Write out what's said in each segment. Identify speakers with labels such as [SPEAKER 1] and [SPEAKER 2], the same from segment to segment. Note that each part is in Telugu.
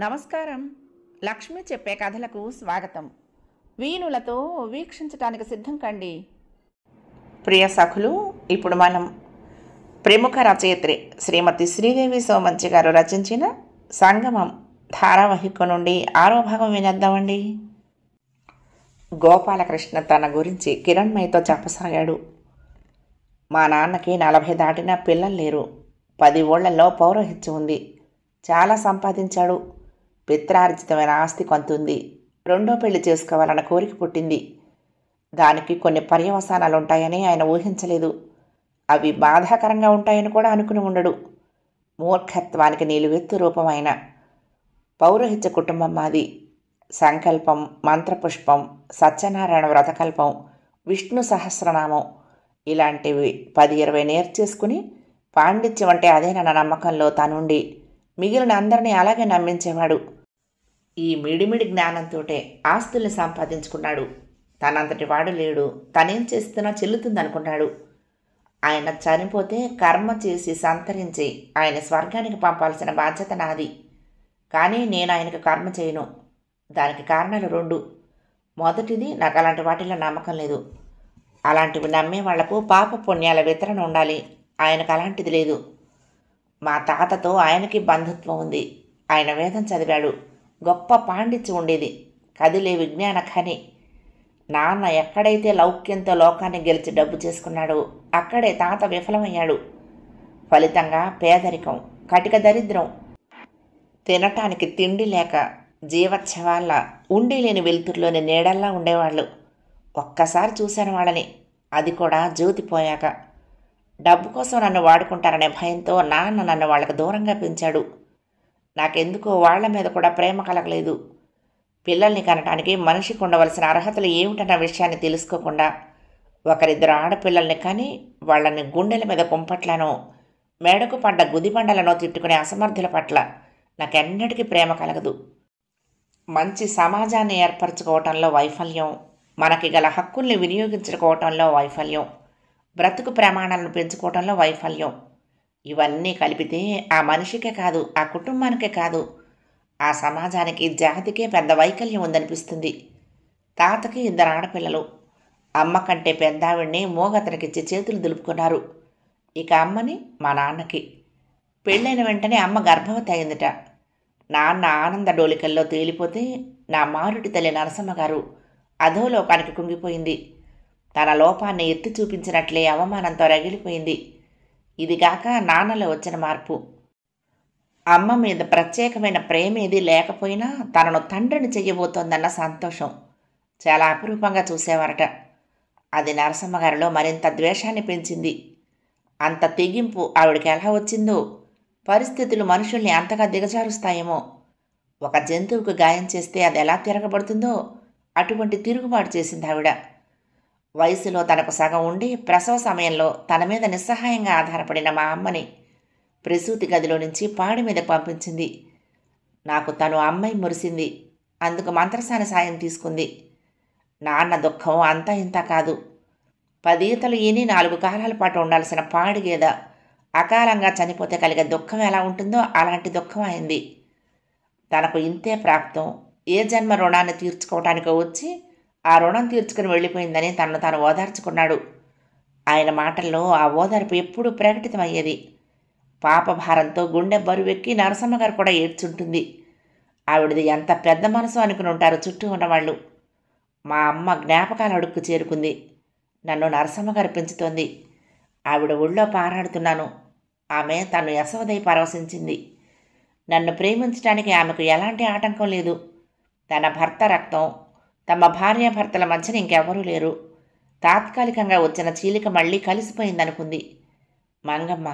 [SPEAKER 1] నమస్కారం. లక్ష్మి చెప్పే కథలకు స్వాగతం. వీణులతో వీక్షించటానికి సిద్ధం కండి. ప్రియ సఖులు, ఇప్పుడు మనం ప్రముఖ రచయిత్రి శ్రీమతి శ్రీదేవి సోమంచి గారు రచించిన సంగమం ధారావాహిక నుండి 6వ భాగం వినేద్దామండి. గోపాలకృష్ణ తన గురించి కిరణ్మయితో చెప్పసాగాడు. మా నాన్నకి 40 దాటినా పిల్లలు లేరు. 10 ఊళ్లలో పౌరోహిత్యం ఉంది. చాలా సంపాదించాడు. పిత్రార్జితమైన ఆస్తి కొంతుంది. రెండో పెళ్లి చేసుకోవాలన్న కోరిక పుట్టింది. దానికి కొన్ని పర్యవసానాలు ఉంటాయని ఆయన ఊహించలేదు. అవి బాధాకరంగా ఉంటాయని కూడా అనుకుని ఉండడు. మూర్ఖత్వానికి నిలువెత్తు రూపమైన పౌరోహిత్య కుటుంబం మాది. సంకల్పం, మంత్రపుష్పం, సత్యనారాయణ వ్రతకల్పం, విష్ణు సహస్రనామం ఇలాంటివి 10-20 నేర్చేసుకుని పాండిత్యం అంటే అదేనన్న నమ్మకంలో తనుండి మిగిలిన అందరినీ అలాగే నమ్మించేవాడు. ఈ మిడిమిడి జ్ఞానంతోటే ఆస్తుల్ని సంపాదించుకున్నాడు. తనంతటి వాడు లేడు. తనేం చేస్తున్నా చెల్లుతుందనుకున్నాడు. ఆయన చనిపోతే కర్మ చేసి సంతరించి ఆయన స్వర్గానికి పంపాల్సిన బాధ్యత నాది. కానీ నేను ఆయనకు కర్మ చేయను. దానికి కారణాలు 2. మొదటిది, నాకు అలాంటి వాటిలో నమ్మకం లేదు. అలాంటివి నమ్మే వాళ్లకు పాప పుణ్యాల వితరణ ఉండాలి. ఆయనకు అలాంటిది లేదు. మా తాతతో ఆయనకి బంధుత్వం ఉంది. ఆయన వేదం చదివాడు. గొప్ప పాండిత్యం ఉండేది. కదిలే విజ్ఞాన ఖని. నాన్న ఎక్కడైతే లౌక్యంతో లోకాన్ని గెలిచి డబ్బు చేసుకున్నాడో అక్కడే తాత విఫలమయ్యాడు. ఫలితంగా పేదరికం, కటిక దరిద్రం, తినటానికి తిండి లేక జీవచ్ఛవాళ్ళ ఉండి లేని వెలుతురులోని నీడల్లా ఉండేవాళ్ళు. ఒక్కసారి చూశాను వాళ్ళని, అది కూడా జ్యోతిపోయాక. డబ్బు కోసం నన్ను వాడుకుంటారనే భయంతో నాన్న నన్ను వాళ్ళకు దూరంగా పెంచాడు. నాకెందుకో వాళ్ల మీద కూడా ప్రేమ కలగలేదు. పిల్లల్ని కనటానికి మనిషికి ఉండవలసిన అర్హతలు ఏమిటన్న విషయాన్ని తెలుసుకోకుండా 1-2 ఆడపిల్లల్ని కానీ వాళ్ళని గుండెల మీద కుంపట్లనో మేడకు పడ్డ గుదిబండలనో తిట్టుకునే అసమర్థుల పట్ల నాకెన్నటికీ ప్రేమ కలగదు. మంచి సమాజాన్ని ఏర్పరచుకోవటంలో వైఫల్యం, మనకి గల హక్కుల్ని వినియోగించుకోవటంలో వైఫల్యం, బ్రతుకు ప్రమాణాలను పెంచుకోవటంలో వైఫల్యం, ఇవన్నీ కలిపితే ఆ మనిషికే కాదు, ఆ కుటుంబానికే కాదు, ఆ సమాజానికి, జాతికే పెద్ద వైకల్యం ఉందనిపిస్తుంది. తాతకి 2 ఆడపిల్లలు. అమ్మ కంటే పెద్దావిడ్ని మోగతనికిచ్చి చేతులు దులుపుకున్నారు. ఇక అమ్మని మా నాన్నకి. పెళ్ళైన వెంటనే అమ్మ గర్భవతి అయిందిట. నాన్న ఆనంద డోలికల్లో తేలిపోతే నా మారుటి తల్లి నరసమ్మ గారు అధోలోకానికి కుంగిపోయింది. తన లోపాన్ని ఎత్తి చూపించినట్లే అవమానంతో రగిలిపోయింది. ఇదిగాక నాన్నలో వచ్చిన మార్పు. అమ్మ మీద ప్రత్యేకమైన ప్రేమేది లేకపోయినా తనను తండ్రిని చెయ్యబోతోందన్న సంతోషం చాలా అపురూపంగా చూసేవారట. అది నరసమ్మగారిలో మరింత ద్వేషాన్ని పెంచింది. అంత తెగింపు ఆవిడకి ఎలా వచ్చిందో. పరిస్థితులు మనుషుల్ని అంతగా దిగజారుస్తాయేమో. ఒక జంతువుకు గాయం చేస్తే అది ఎలా తిరగబడుతుందో అటువంటి తిరుగుబాటు చేసింది ఆవిడ. వయసులో తనకు సగం ఉండి ప్రసవ సమయంలో తన మీద నిస్సహాయంగా ఆధారపడిన మా అమ్మని ప్రసూతి గదిలో నుంచి పాడి మీద పంపించింది. నాకు తను అమ్మాయి మురిసింది. అందుకు మంత్రసాని సాయం తీసుకుంది. నాన్న దుఃఖం అంతా ఇంత కాదు. 10 ఈతలు ఈని 4 కాలాల పాటు ఉండాల్సిన పాడి గేద అకాలంగా చనిపోతే కలిగే దుఃఖం ఎలా ఉంటుందో అలాంటి దుఃఖం అయింది. తనకు ఇంతే ప్రాప్తం. ఏ జన్మ రుణాన్ని తీర్చుకోవటానికో వచ్చి ఆ రుణం తీర్చుకుని వెళ్ళిపోయిందని తనను తాను ఓదార్చుకున్నాడు. ఆయన మాటల్లో ఆ ఓదార్పు ఎప్పుడూ ప్రకటితమయ్యేది. పాపభారంతో గుండె బరువెక్కి నరసమ్మగారు కూడా ఏడ్చుంటుంది. ఆవిడది ఎంత పెద్ద మనసు అనుకుని ఉంటారు చుట్టూ ఉన్నవాళ్ళు. మా అమ్మ జ్ఞాపకాల అడుక్కు చేరుకుంది. నన్ను నరసమ్మగారు పెంచుతోంది. ఆవిడ ఒళ్ళో పారాడుతున్నాను. ఆమె తను యశోదై పరవశించింది. నన్ను ప్రేమించడానికి ఆమెకు ఎలాంటి ఆటంకం లేదు. తన భర్త రక్తం, తమ భార్యాభర్తల మధ్యన ఇంకెవరూ లేరు. తాత్కాలికంగా వచ్చిన చీలిక మళ్ళీ కలిసిపోయిందనుకుంది. మంగమ్మ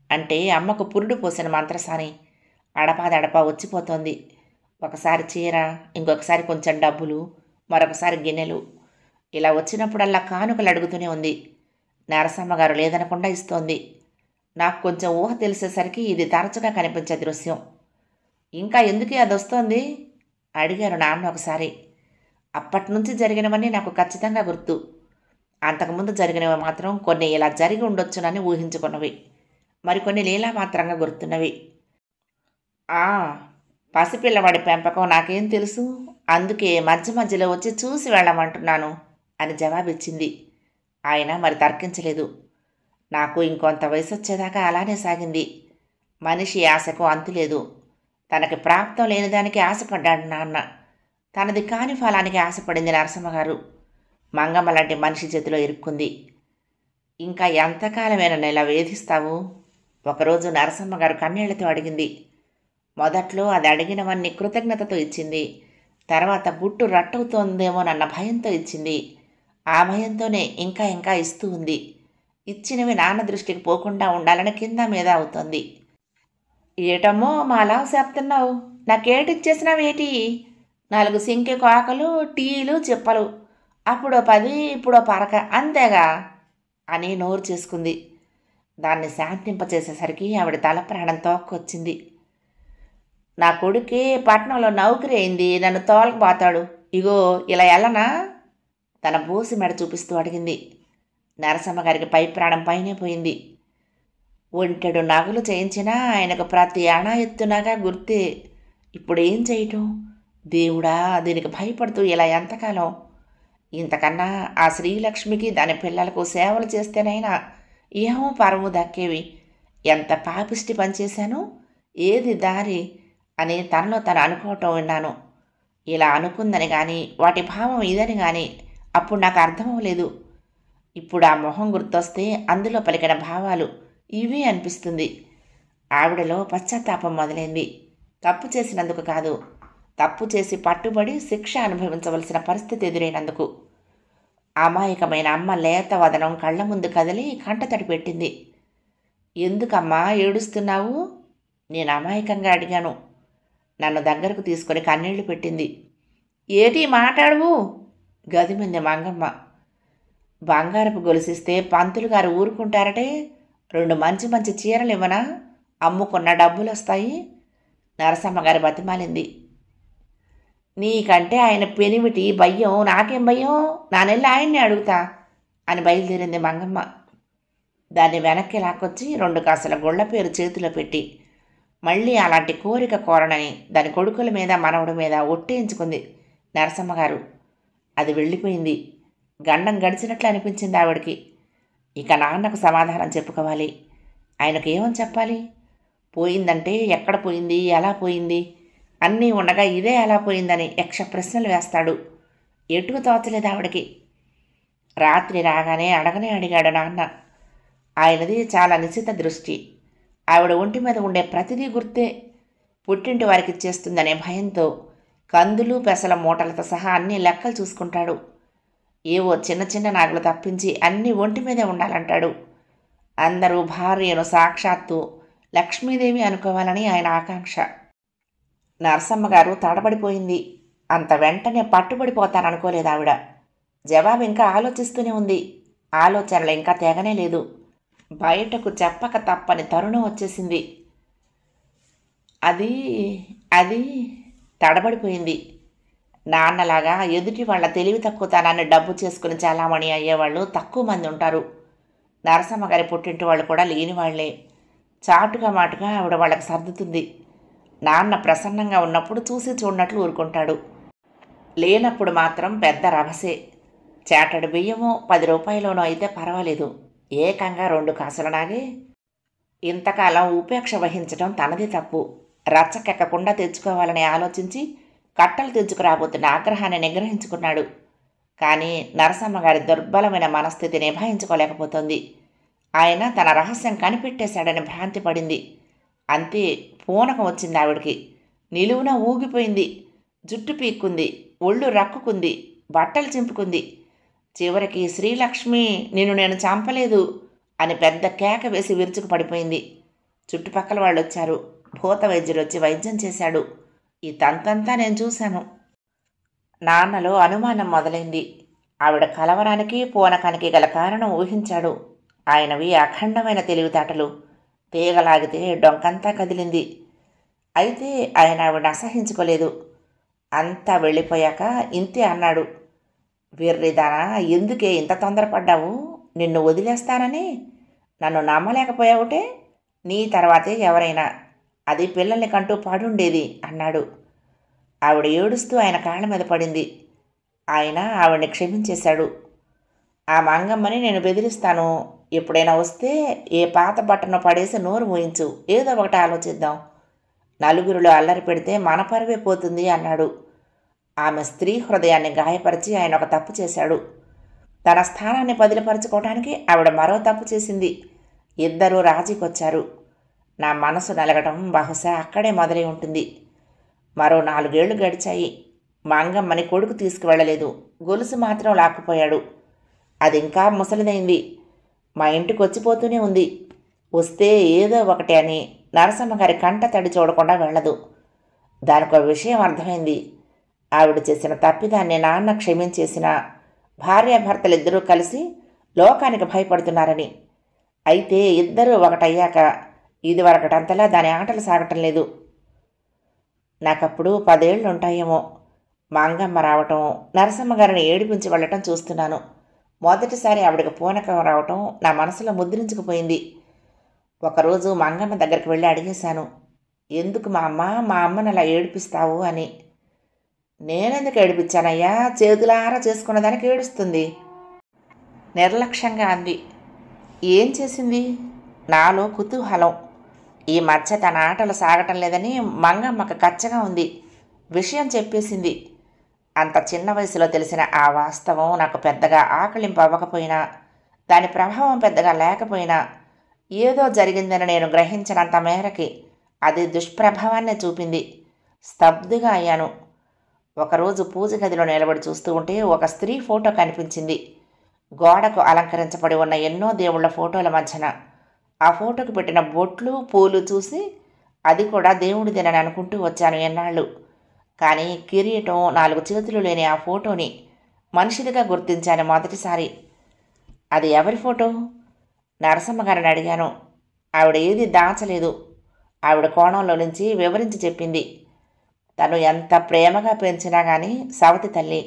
[SPEAKER 1] అంటే అమ్మకు పురుడు పోసిన మంత్రసాని అడపాదడపా వచ్చిపోతోంది. ఒకసారి చీర, ఇంకొకసారి కొంచెం డబ్బులు, మరొకసారి గిన్నెలు. ఇలా వచ్చినప్పుడల్లా కానుకలు అడుగుతూనే ఉంది. నరసమ్మగారు లేదనకుండా ఇస్తోంది. నాకు కొంచెం ఊహ తెలిసేసరికి ఇది తరచుగా కనిపించే దృశ్యం. ఇంకా ఎందుకే అది వస్తోంది అడిగారు నాన్న ఒకసారి. అప్పటినుంచి జరిగినవన్నీ నాకు ఖచ్చితంగా గుర్తు. అంతకుముందు జరిగినవి మాత్రం కొన్ని ఇలా జరిగి ఉండొచ్చునని ఊహించుకున్నవి, మరికొన్ని లీలామాత్రంగా గుర్తున్నవి. పసిపిల్లవాడి పెంపకం నాకేం తెలుసు, అందుకే మధ్య మధ్యలో వచ్చి చూసి వెళ్ళమంటున్నాను అని జవాబిచ్చింది. ఆయన మరి తర్కించలేదు. నాకు ఇంకొంత వయసు వచ్చేదాకా అలానే సాగింది. మనిషి ఆశకు అంతులేదు. తనకి ప్రాప్తం లేనిదానికి ఆశపడ్డాడు నాన్న. తనది కాని ఫలానికి ఆశపడింది నరసమ్మగారు. మంగమ్మ లాంటి మనిషి చేతిలో ఇరుక్కుంది. ఇంకా ఎంతకాలమేనా ఇలా వేధిస్తావు? ఒకరోజు నరసమ్మగారు కన్నీళ్లతో అడిగింది. మొదట్లో అది అడిగినవన్నీ కృతజ్ఞతతో ఇచ్చింది. తర్వాత గుట్టు రట్టవుతోందేమోనన్న భయంతో ఇచ్చింది. ఆ భయంతోనే ఇంకా ఇంకా ఇస్తూ ఉంది. ఇచ్చినవి నాన్న దృష్టికి పోకుండా ఉండాలని కింద మీద అవుతోంది. ఏటమ్మో మాలా చెప్తున్నావు? నాకేటిచ్చేసినావేటి? 4 సింకె కాకలు, టీలు, చిప్పలు, అప్పుడో 10, ఇప్పుడో పరక, అంతేగా అని నోరు చేసుకుంది. దాన్ని శాంతింపచేసేసరికి ఆవిడ తల ప్రాణం తోక్కొచ్చింది. నా కొడుకే పట్నంలో నౌకరీ అయింది, నన్ను తోలకపోతాడు. ఇగో ఇలా ఎల్లనా? తన బోసి మెడ చూపిస్తూ అడిగింది. నరసమ్మగారికి పై ప్రాణం పైనే పోయింది. ఒంటెడు నగలు చేయించినా ఆయనకు ప్రతి అణా ఎత్తునగా గుర్తే. ఇప్పుడు ఏం చేయటం? దేవుడా, దీనికి భయపడుతూ ఇలా ఎంతకాలం? ఇంతకన్నా ఆ శ్రీలక్ష్మికి దాని పిల్లలకు సేవలు చేస్తేనైనా ఏమో పరము దక్కేవి. ఎంత పాపిష్టి పనిచేశాను, ఏది దారి అని తనలో తను అనుకోవటం విన్నాను. ఇలా అనుకుందని కానీ వాటి భావం ఇదని కానీ అప్పుడు నాకు అర్థమవలేదు. ఇప్పుడు ఆ మొహం గుర్తొస్తే అందులో పలికిన భావాలు ఇవి అనిపిస్తుంది. ఆవిడలో పశ్చాత్తాపం మొదలైంది. తప్పు చేసినందుకు కాదు, తప్పు చేసి పట్టుబడి శిక్ష అనుభవించవలసిన పరిస్థితి ఎదురైనందుకు. అమాయకమైన అమ్మ లేత వదనం కళ్ళ ముందు కదిలి కంటతడి పెట్టింది. ఎందుకమ్మా ఏడుస్తున్నావు? నేను అమాయకంగా అడిగాను. నన్ను దగ్గరకు తీసుకొని కన్నీళ్లు పెట్టింది. ఏటి మాట్లాడువు? గదిమింది మంగమ్మ. బంగారపు గొలుసిస్తే పంతులు గారు ఊరుకుంటారటే, 2 మంచి మంచి చీరలు ఇవ్వనా? అమ్ముకున్న డబ్బులు వస్తాయి. నరసమ్మగారు బతిమాలింది. నీకంటే ఆయన పెనిమిటి భయం, నాకేం భయం? నానెళ్ళి ఆయన్ని అడుగుతా అని బయలుదేరింది మంగమ్మ. దాన్ని వెనక్కి లాక్కొచ్చి 2 కాసుల గుళ్ల పేరు చేతిలో పెట్టి మళ్ళీ అలాంటి కోరిక కోరనని దాని కొడుకుల మీద మనవడి మీద ఒట్టేయించుకుంది నరసమ్మగారు. అది వెళ్ళిపోయింది. గండం గడిచినట్లు అనిపించింది ఆవిడికి. ఇక నాన్నకు సమాధానం చెప్పుకోవాలి. ఆయనకు ఏమని చెప్పాలి? పోయిందంటే ఎక్కడ పోయింది, ఎలా పోయింది, అన్నీ ఉండగా ఇదే ఎలా పోయిందని యక్ష ప్రశ్నలు వేస్తాడు. ఎటుకు తోచలేదు ఆవిడకి. రాత్రి రాగానే అడగనే అడిగాడు నాన్న. ఆయనది చాలా నిశిత దృష్టి. ఆవిడ ఒంటి మీద ఉండే ప్రతిదీ గుర్తే. పుట్టింటి వారికి ఇచ్చేస్తుందనే భయంతో కందులు పెసల మూటలతో సహా అన్ని లెక్కలు చూసుకుంటాడు. ఏవో చిన్న చిన్న నాగులు తప్పించి అన్నీ ఒంటి మీదే ఉండాలంటాడు. అందరూ భార్యను సాక్షాత్తు లక్ష్మీదేవి అనుకోవాలని ఆయన ఆకాంక్ష. నరసమ్మగారు తడబడిపోయింది. అంత వెంటనే పట్టుబడిపోతాననుకోలేదు ఆవిడ. జవాబు ఇంకా ఆలోచిస్తూనే ఉంది. ఆలోచనలు ఇంకా తెగనే లేదు. బయటకు చెప్పక తప్పని తరుణం వచ్చేసింది. అది అది తడబడిపోయింది. నాన్నలాగా ఎదుటి వాళ్ళ తెలివి తక్కువతనాన్ని డబ్బు చేసుకుని చాలామణి అయ్యేవాళ్ళు తక్కువ మంది ఉంటారు. నరసమ్మగారి పుట్టింటి వాళ్ళు కూడా లేనివాళ్లే. చాటుగా మాటుగా ఆవిడ వాళ్ళకి సర్దుతుంది. నాన్న ప్రసన్నంగా ఉన్నప్పుడు చూసి చూడనట్లు ఊరుకుంటాడు. లేనప్పుడు మాత్రం పెద్ద రభసే. చేటడు బియ్యమో 10 రూపాయలోనో అయితే పర్వాలేదు, ఏకంగా 2 కాసుల నాగే. ఇంతకాలం ఉపేక్ష వహించడం తనది తప్పు. రచ్చకెక్కకుండా తెచ్చుకోవాలని ఆలోచించి కట్టలు తెచ్చుకురాబోతున్న ఆగ్రహాన్ని నిగ్రహించుకున్నాడు. కానీ నరసమ్మగారి దుర్బలమైన మనస్థితి నిభాయించుకోలేకపోతుంది. ఆయన తన రహస్యం కనిపెట్టేశాడని భ్రాంతి పడింది. అంతే, పూనకం వచ్చింది ఆవిడికి. నిలువున ఊగిపోయింది. జుట్టు పీక్కుంది, ఒళ్ళు రక్కుకుంది, బట్టలు చింపుకుంది. చివరికి శ్రీలక్ష్మి, నిన్ను నేను చంపలేదు అని పెద్ద కేక వేసి విరుచుకు పడిపోయింది. చుట్టుపక్కల వాళ్ళు వచ్చారు. భూత వైద్యుడు వచ్చి వైద్యం చేశాడు. ఈ తంతంతా నేను చూశాను. నాన్నలో అనుమానం మొదలైంది. ఆవిడ కలవరానికి పూనకానికి గల కారణం ఊహించాడు. ఆయనవి అఖండమైన తెలివితేటలు. తీగలాగితే డొంకంతా కదిలింది. అయితే ఆయన ఆవిడ అసహించుకోలేదు. అంతా వెళ్ళిపోయాక ఇంతే అన్నాడు. వీర్రిదానా, ఎందుకే ఇంత తొందరపడ్డావు? నిన్ను వదిలేస్తానని నన్ను నమ్మలేకపోయావుటే. నీ తర్వాతే ఎవరైనా అది పిల్లల్ని కంటూ పడుండేది అన్నాడు. ఆవిడ ఏడుస్తూ ఆయన కాళ్ళ మీద పడింది. ఆయన ఆవిడ్ని క్షమించేశాడు. ఆ మంగమ్మని నేను బెదిరిస్తాను. ఎప్పుడైనా వస్తే ఏ పాత బట్టను పడేసి నోరు మూయించు. ఏదో ఒకటి ఆలోచిద్దాం. నలుగురిలో అల్లరి పెడితే మన పరువే పోతుంది అన్నాడు. ఆమె స్త్రీ హృదయాన్ని గాయపరిచి ఆయన ఒక తప్పు చేశాడు. తన స్థానాన్ని బదిలిపరచుకోవడానికి ఆవిడ మరో తప్పు చేసింది. ఇద్దరూ రాజీకొచ్చారు. నా మనసు నలగటం బహుశా అక్కడే మొదలై ఉంటుంది. మరో 4 ఏళ్లు గడిచాయి. మంగమ్మని కొడుకు తీసుకువెళ్ళలేదు. గొలుసు మాత్రం లాక్కుపోయాడు. అది ఇంకా ముసలిదైంది. మా ఇంటికి వచ్చిపోతూనే ఉంది. వస్తే ఏదో ఒకటి అని నరసమ్మ గారి కంట తడి చూడకుండా వెళ్ళదు. దానికో విషయం అర్థమైంది. ఆవిడ చేసిన తప్పిదాన్ని నాన్న క్షమించేసిన భార్యాభర్తలిద్దరూ కలిసి లోకానికి భయపడుతున్నారని. అయితే ఇద్దరూ ఒకటయ్యాక ఇదివరకటంతలా దాని ఆటలు సాగటం లేదు. నాకప్పుడు 10 ఏళ్ళు ఉంటాయేమో. మంగమ్మ రావటం, నరసమ్మ గారిని ఏడిపించి వెళ్ళటం చూస్తున్నాను. మొదటిసారి ఆవిడకి పూనకం రావటం నా మనసులో ముద్రించుకుపోయింది. ఒకరోజు మంగమ్మ దగ్గరికి వెళ్ళి అడిగేశాను, ఎందుకు మా అమ్మని అలా ఏడిపిస్తావు అని. నేనెందుకు ఏడిపించానయ్యా, చేతులారా చేసుకున్న దానికి ఏడుస్తుంది నిర్లక్ష్యంగా అంది. ఏం చేసింది? నాలో కుతూహలం. ఈ మధ్య తన ఆటలు సాగటం లేదని మంగమ్మకు కచ్చగా ఉంది. విషయం చెప్పేసింది. అంత చిన్న వయసులో తెలిసిన ఆ వాస్తవం నాకు పెద్దగా ఆకలింపు అవ్వకపోయినా, దాని ప్రభావం పెద్దగా లేకపోయినా, ఏదో జరిగిందని నేను గ్రహించినంత మేరకి అది దుష్ప్రభావాన్నే చూపింది. స్తబ్దుగా అయ్యాను. ఒకరోజు పూజ గదిలో నిలబడి చూస్తూ ఉంటే ఒక స్త్రీ ఫోటో కనిపించింది. గోడకు అలంకరించబడి ఉన్న ఎన్నో దేవుళ్ల ఫోటోల మధ్యన ఆ ఫోటోకు పెట్టిన బొట్లు పూలు చూసి అది కూడా దేవుడిదేనని అనుకుంటూ వచ్చాను ఎన్నాళ్ళు. కానీ కిరీటం 4 చేతులు లేని ఆ ఫోటోని మనిషిదిగా గుర్తించాను మొదటిసారి. అది ఎవరి ఫోటో? నరసమ్మ గారిని అడిగాను. ఆవిడ ఏది దాచలేదు. ఆవిడ కోణంలో నుంచి వివరించి చెప్పింది. తను ఎంత ప్రేమగా పెంచినా కానీ సవతి తల్లి.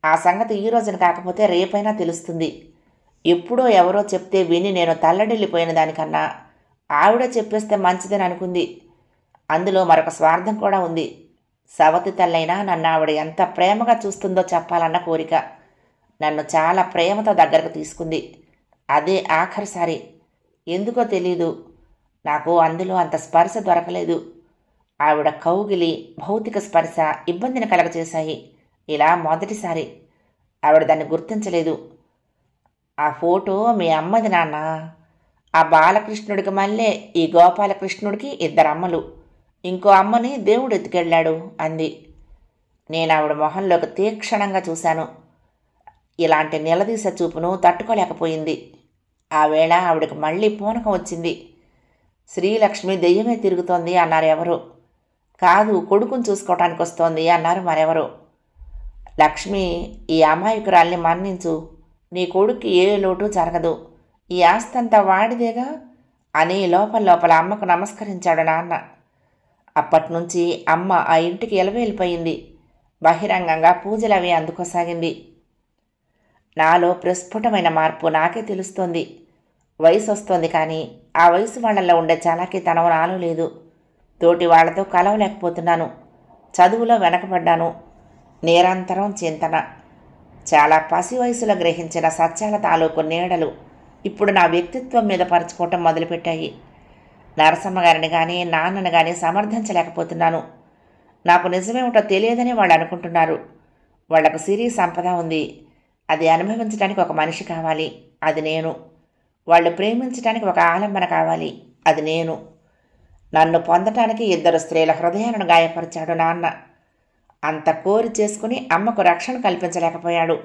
[SPEAKER 1] ఆ సంగతి ఈ రోజున కాకపోతే రేపైనా తెలుస్తుంది. ఎప్పుడో ఎవరో చెప్తే విని నేను తల్లడిల్లిపోయిన దానికన్నా ఆవిడ చెప్పేస్తే మంచిదని అనుకుంది. అందులో మరొక స్వార్థం కూడా ఉంది. సవతి తల్లైనా నన్ను ఆవిడ ఎంత ప్రేమగా చూస్తుందో చెప్పాలన్న కోరిక. నన్ను చాలా ప్రేమతో దగ్గరకు తీసుకుంది. అదే ఆఖరిసారి. ఎందుకో తెలీదు, నాకు అందులో అంత స్పర్శ దొరకలేదు. ఆవిడ కౌగిలి, భౌతిక స్పర్శ ఇబ్బందిని కలగచేశాయి. ఇలా మొదటిసారి. ఆవిడ దాన్ని గుర్తించలేదు. ఆ ఫోటో మీ అమ్మది నాన్న. ఆ బాలకృష్ణుడికి మళ్ళీ ఈ గోపాలకృష్ణుడికి 2 అమ్మలు. ఇంకో అమ్మని దేవుడు ఎత్తుకెళ్ళాడు అంది. నేను ఆవిడ మొహంలోకి తీక్షణంగా చూశాను. ఇలాంటి నిలదీసే చూపును తట్టుకోలేకపోయింది. ఆ వేళ ఆవిడకి మళ్ళీ పూనకం వచ్చింది. శ్రీలక్ష్మి దెయ్యమే తిరుగుతోంది అన్నారు ఎవరో. కాదు, కొడుకుని చూసుకోవటానికి వస్తోంది అన్నారు మరెవరో. లక్ష్మి, ఈ అమాయకురాల్ని మన్నించు. నీ కొడుక్కి ఏ లోటు జరగదు. ఈ ఆస్తంతా వాడిదేగా అని లోపల అమ్మకు నమస్కరించాడు నాన్న. అప్పట్నుంచి అమ్మ ఆ ఇంటికి ఎలవేలిపోయింది. బహిరంగంగా పూజలవి అందుకోసాగింది. నాలో ప్రస్ఫుటమైన మార్పు నాకే తెలుస్తోంది. వయసు వస్తోంది, కానీ ఆ వయసు వాళ్ళల్లో ఉండే చలాకీతనం నాలో లేదు. తోటి వాళ్లతో కలవలేకపోతున్నాను. చదువులో వెనకబడ్డాను. నిరంతరం చింతన. చాలా పసి వయసులో గ్రహించిన సత్యాల తాలూకు నీడలు ఇప్పుడు నా వ్యక్తిత్వం మీద పరుచుకోవటం మొదలుపెట్టాయి. నరసమ్మ గారిని కానీ నాన్నని కానీ సమర్థించలేకపోతున్నాను. నాకు నిజమేమిటో తెలియదని వాళ్ళు అనుకుంటున్నారు. వాళ్లకు సిరి సంపద ఉంది. అది అనుభవించడానికి ఒక మనిషి కావాలి. అది నేను. వాళ్ళు ప్రేమించడానికి ఒక ఆలంబన కావాలి. అది నేను. నన్ను పొందటానికి 2 స్త్రీల హృదయాలను గాయపరిచాడు నాన్న. అంత కోరి చేసుకుని అమ్మకు రక్షణ కల్పించలేకపోయాడు.